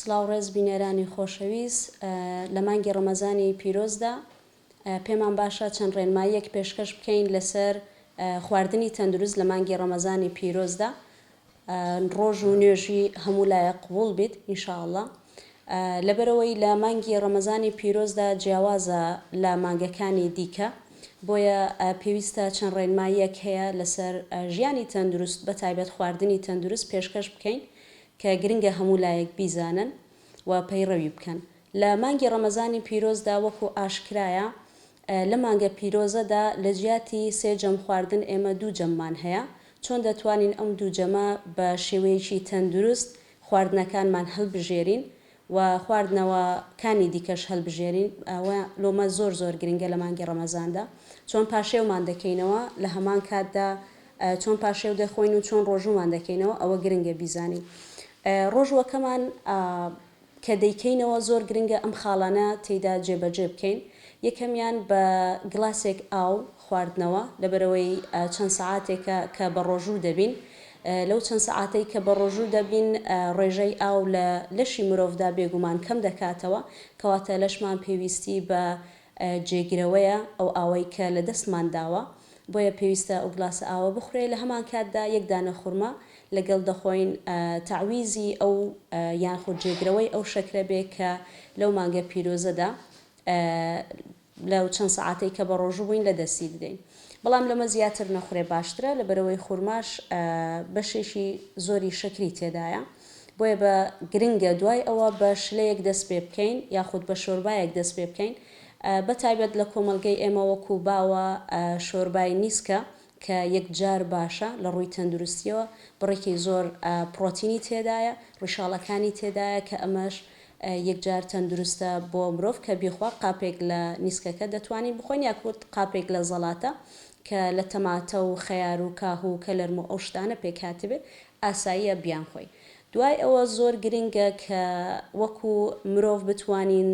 سڵاو ڕێز بینەرانی خۆشەویست لە مانگی ڕەمەزانی پیرۆزدا پێمان باشە چەند ڕێنماییەک پێشکەش بکەین لەسەر خواردنی تەندروست لە مانگی ڕەمەزانی پیرۆزدا ڕۆژ و نوێژی هەموو لایە قبول بیت ئینشاءالله لەبەرەوەی لە مانگی ڕەمەزانی پیرۆزدا جیاوازە لە مانگەکانی دیکە بۆیە پێویستە چەند ڕێنماییەک هەیە لەسەر ژیانی تەندروست بە تایبەت خواردنی تەندروست پێشکەش بکەین کە گرنگە هەموو لایەک بیزانن و پەیڕەوی بکەن لە مانگی ڕەمەزانی پیرۆزدا وەکو ئاشکرایە لە مانگە پیرۆزەدا لە جیاتی سێ جەم خواردن ئێمە دوو جەممان هەیە چۆن دەتوانین ئەم دوو جەمە بە شێوەیەکی تەندروست خواردنەکانمان هەڵبژێرین و خواردنەوەکانی دیکەش هەڵبژێرین ئەوە لۆمە زۆر گرنگە لە مانگی ڕەمەزاندا چۆن پاشێومان دەکەینەوە لە هەمان کاتدا چۆن پاشێو دەخۆین و چۆن ڕۆژومان دەکەینەوە ئەوە گرنگە بیزانین ڕۆژوەکەمان کە دەیکەینەوە زۆر گرنگە ئەم خاڵانە تێیدا جێبەجێ بکەین یەکەمیان بە گلاسێک ئاو خواردنەوە لەبەرەوەی چەند سەعاتێکە کە بە ڕۆژوو دەبین لەو چەند سەعاتەی کە بە ڕۆژوو دەبین ڕێژەی ئاو لە لەشی مرۆڤدا بێگومان کەم دەکاتەوە کەواتە لەشمان پێویستی بە جێگرەوەیە ئەو ئاوەی کە لە دەستمان داوە بۆیە پێویستە ئەو گلاسە ئاوە بخورێ لە هەمان کاتدا یەک دانە خورما لەگەڵ دەخۆین تعویزی ئەو یانخود جێگرەوەی ئەو شەکرە بێ کە لەو مانگە پیرۆزەدا لەو چەند سەعاتەی کە بە ڕۆژوو بووین لە دەستی بدەین بەڵام لەمە زیاتر نەخورێ باشترە لەبەرەوەی خورماش بەشێکی زۆری شەکری تێدایە بۆیە بە گرنگە دوای ئەوە بە شلەیەک دەست پێ بکەین یاخود بە شۆربایەک دەست پێ بکەین بەتایبەت لە کۆمەلگەی ئێمە وەکو باوە شۆربای نیسکە کە یەکجار باشە لە ڕووی تەندروستیەوە بڕێکی زۆر پرۆتینی تێدایە ڕشاڵەکانی تێدایە کە ئەمەش یەکجار تەندروستە بۆ مرۆڤ کە بیخوا قاپێک لە نیسکەکە دەتوانین بخۆین یاکوت قاپێک لە زەڵاتە کە لە تەماتە و خەیار و کاهو و کەلەرم و ئەو شتانە پێکهاتبێت ئاساییە بیان خۆی دوای ئەوە زۆر گرنگە کە وەکو مرۆڤ بتوانین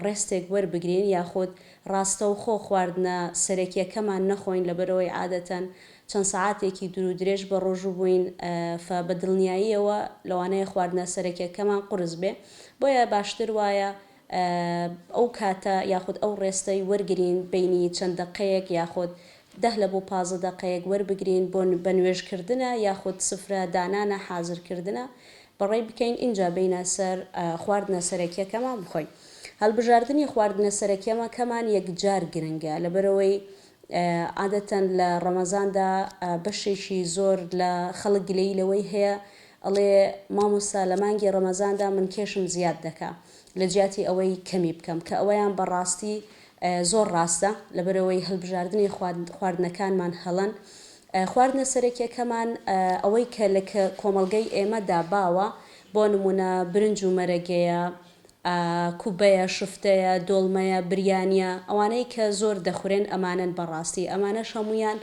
ڕێستێک وەربگرین یاخود ڕاستە و خۆ خواردنە سەرەکیەکەمان نەخۆین لەبەرەوەی عادەتەن چەند سەعاتێکی دوور و درێژ بە ڕۆژوو بووین بە دڵنیاییەوە لەوانەیە خواردنە سەرەکیەکەمان قورس بێ بۆیە باشتر وایە ئەو کاتە یاخود ئەو ڕێستەی وەرگرین بینی چەند دقەیەک یاخود 10 لە بۆ 15 دقەیەک وەربگرین بۆ بە نوێژکردنە یاخود سفرە دانانە حازرکردنە بەڕێ بکەین اینجا بینە سەر خواردنە سەرەکیەکەمان بخۆین هەڵبژاردننی خواردنە سەرەکیەمەکەمان یەکجار گرنگە لەبەرەوەی عادەتەن لە ڕەمەزاندا بەشێکی زۆر لە خەڵک گلەیی هەیە ئەڵێ مامۆستا لە مانگی ڕەمەزاندا من کێشم زیاد دەکا لە جیاتی ئەوەی کەمی بکەم کە ئەوەیان بەڕاستی زۆر ڕاستە لەبەرەوەی هەڵبژاردننی خواردنەکانمان هەڵەن خواردنە سەرەکیەکەمان ئەوەی کە لە کۆمەلگەی ئێمەدا باوە بۆ نمونە برنج و مەرەگەیە کوبەیە شفتەیە دۆڵمەیە بریانە ئەوانەی کە زۆر دەخورێن ئەمانن بەڕاستی ئەمانە هەمویان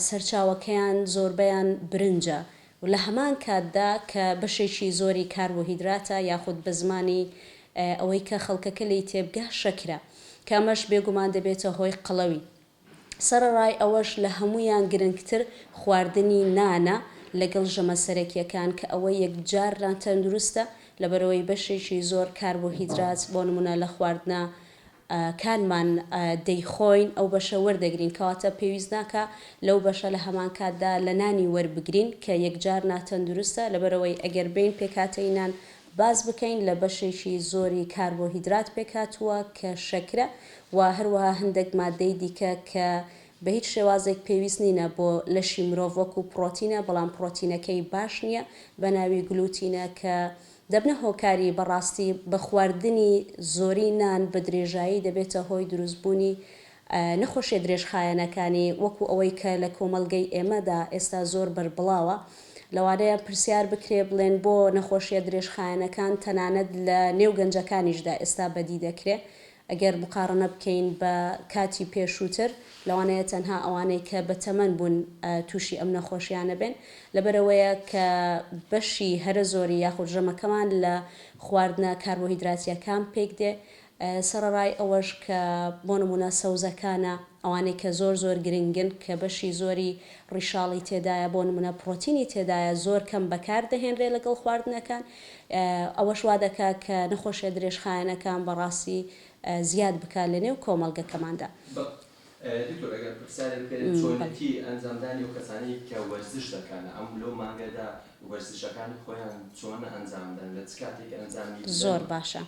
سەرچاوەکەیان زۆربەیان برنجە و لە هەمان کاتدا کە بەشێکی زۆری کاربۆهیدراتە یاخود بە زمانی ئەوەی کە خەڵکەکە لی تێبگە شەکرە کامەش بێگومان دەبێتە هۆی قەڵەوی سەرڕای ئەوەش لە هەمویان گرنگتر خواردنی نانە لەگەڵ ژەمە سەرەکیەکان کە ئەوە یەکجاران تەندروستە لەبەرەوەی بەشێکی زۆر کاربۆهیدرات بۆ نمونە لە خواردنە کانمان دەیخۆین ئەو بەشە وەردەگرین کەواتە پێویست ناکە لەو بەشە لە هەمان کاتدا لە نانی وەربگرین کە یەکجار ناتەندروستە لەبەرەوەی ئەگەر بین پێکاتەی نان باز بکەین لە بەشێکی زۆری کاربۆهیدرات پێکاتووە کە شەکرە و هەروەها هەندێک مادەی دیکە کە بە هیچ شێوازێک پێویست نینە بۆ لەشی مرۆڤ وەکو پرۆتینە بەڵام پرۆتینەکەی باش نییە بە ناوی گلوتینە کە دەبنە هۆکاری بەڕاستی بە خواردنی زۆری نان بە درێژایی دەبێتە هۆی دروستبوونی نەخۆشیە درێژخایەنەکانی وەکو ئەوەی کە لە کۆمەلگەی ئێمەدا ئێستا زۆر بەربڵاوە لەوانەیە پرسیار بکرێ بڵێن بۆ نەخۆشیە درێژخایەنەکان تەنانەت لە نێو گەنجەکانیشدا ئێستا بەدی دەکرێت ئەگەر مقارنە بکەین بە کاتی پێشووتر لەوانەیە تەنها ئەوانەی کە بە تەمەن بوون تووشی ئەم نەخۆشیانە بێن لەبەرەوەیە کە بەشی هەرە زۆری یاخود ژەمەکەمان لە خواردنە کاربۆهیدراتیەکان پێک دێ سەرڕای ئەوەش کە بۆ نمونە سەوزەکانە ئەوانەی کە زۆر گرنگن کە بەشی زۆری ڕیشاڵی تێدایە بۆ نمونە پرۆتینی تێدایە زۆر کەم بەکار دەهێنرێ لەگەڵ خواردنەکان ئەوەش وا دەکات کە نەخۆشیە درێژخایەنەکان بەڕاستی زیاد بکات لە نێو کۆمەڵگەکەماندا. دکتۆر ئەگەر پرسیارێک بکرێت چۆنەتی ئەنجامدانی و کەسانی کە وەرزش دەکەنە ئەم لەو مانگەدا وەرزشەکان خۆیان چۆن ئەنجامدەن لە چ کاتێک ئەنجامی زۆر باشە.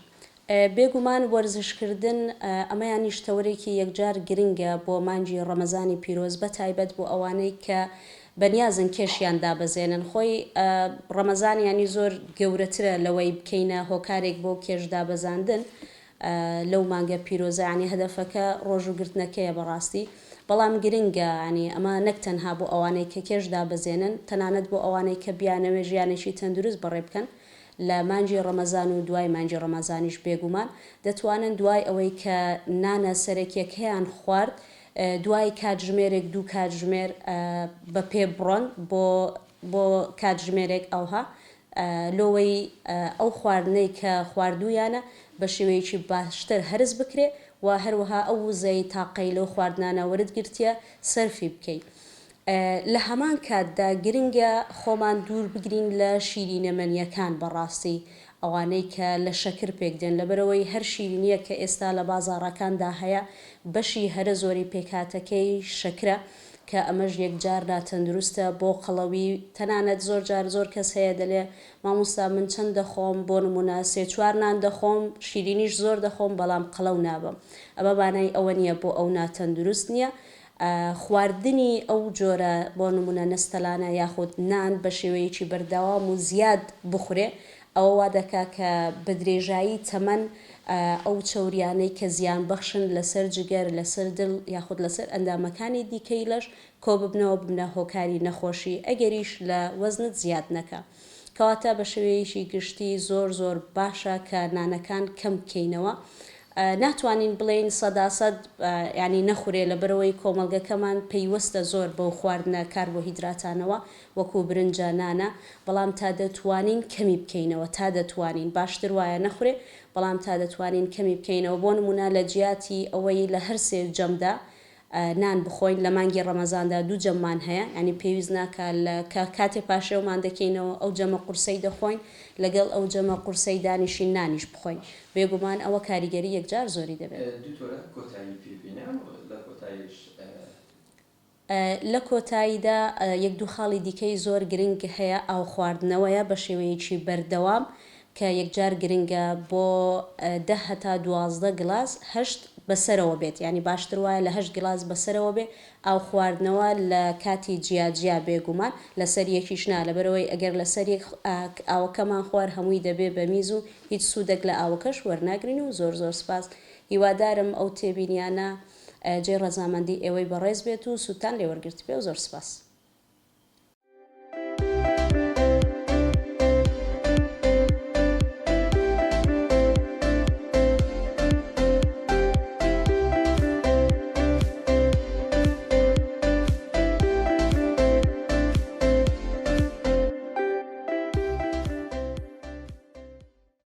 بێگومان وەرزشکردن ئەمەیان نیشتەوەرێکی یەکجار گرنگە بۆ مانگی ڕەمەزانی پیرۆز بە تایبەت بۆ ئەوانەی کە بەنیازن کێشیان دابەزێنن خۆی ڕەمەزانیانی زۆر گەورەترە لەوەی بکەینە هۆکارێک بۆ کێش دابەزاندن لەو مانگە پیرۆزانی هەدەفەکە ڕۆژوگرتنەکەیە بەڕاستی بەڵام گرنگە ینی ئەمە نەک تەنها بۆ ئەوانەی کە کێش دابەزێنن تەنانەت بۆ ئەوانەی کە بیانەوێ ژیانێکی تەندروست بەڕێ بکەن لە مانگی ڕەمەزان و دوای مانگی ڕەمەزانیش بێگومان دەتوانن دوای ئەوەی کە نانە سەرەکیەکەیان خوارد دوای کاتژمێرێک دوو کاتژمێر بە پێ بڕۆن بۆ کاتژمێرێک ئەوها لۆوەی ئەو خواردنەی کە خواردویانە بە شێوەیەکی باشتر هەرز بکرێ و هەروەها ئەو وزەی تاقەی لەو خواردنانە وەرتگرتیە سەرفی بکەیت. لە هەمان کاتدا گرنگە خۆمان دوور بگرین لە شیرینەمەنیەکان بەڕاستی ئەوانەی کە لە شەکر پێکدێن لەبەرەوەی هەر شیرینیە کە ئێستا لە بازاڕەکاندا هەیە بەشی هەرە زۆری پێکاتەکەی شەکرە کە ئەمەش یەکجار ناتەندروستە بۆ قەڵەوی تەنانەت زۆر کەس هەیە دەلێ مامۆستا من چەند دەخۆم بۆ نمونە 3-4 نان دەخۆم شیرینیش زۆر دەخۆم بەڵام قەڵەو نابم ئەمە بانای ئەوە نییە بۆ ئەو ناتەندروست نییە خواردنی ئەو جۆرە بۆ نمونە نەستەلانە یاخود نان بە شێوەیەکی بەردەوام و زیاد بخورێ ئەوە وا دەکا کە بە درێژایی تەمەن ئەو چەوریانەی کە زیان بەخشن لەسەر جگەر لەسەر دڵ یاخود لەسەر ئەندامەکانی دیکەی لەش کۆ ببنەوە بنە هۆکاری نەخۆشی ئەگەریش لە وەزنت زیاد نەکە کەواتە بە شێوەیەکی گشتی زۆر باشە کە نانەکان کەم بکەینەوە ناتوانین بڵێن 100% ینی نەخورێ لە بەرەوەی کۆمەلگەکەمان پەیوەستە زۆر بەو خواردنە کاربۆهیدراتانەوە وەکو برنجە نانە بەڵام تا دەتوانین کەمی بکەینەوە تا دەتوانین باشتر وایە نەخورێ بەڵام تا دەتوانین کەمی بکەینەوە بۆ نمونە لە جیاتی ئەوەی لە هەر سێ جەمدا نان بخۆین لە مانگی ڕەمەزاندا دوو جەممان هەیە ینی پێویست ناکە لە کاتێ پاشێومان دەکەینەوە ئەو جەمە قورسەی دەخۆین لەگەڵ ئەو جەمە قورسەی دانیشین نانیش بخۆین بێگومان ئەوە کاریگەری یەکجار زۆری دەبێت. لە کۆتاییدا یەک دوو خاڵی دیکەی زۆر گرنگ هەیە ئاو خواردنەوەیە بە شێوەیەکی بەردەوام کە یەکجار گرنگە بۆ 10 هەتا 12 گلاس 8 بەسەرەوە بێت ینی باشتر وایە لە 8 گلاس بەسەرەوە بێ ئاو خواردنەوە لە کاتی جیاجیا بێگومان لەسەر یەکیشنا لەبەرەوەی ئەگەر لەسەر ئاوەکەمان خوار هەمووی دەبێ بە میز و هیچ سوودێک لە ئاوەکەش وەرناگرین و زۆر سپاس هیوادارم ئەو تێبینیانە جێ ڕەزامەندی ئێوەی بەڕێز بێت و سووتان لێوەرگرت پێ و زۆر سپاس.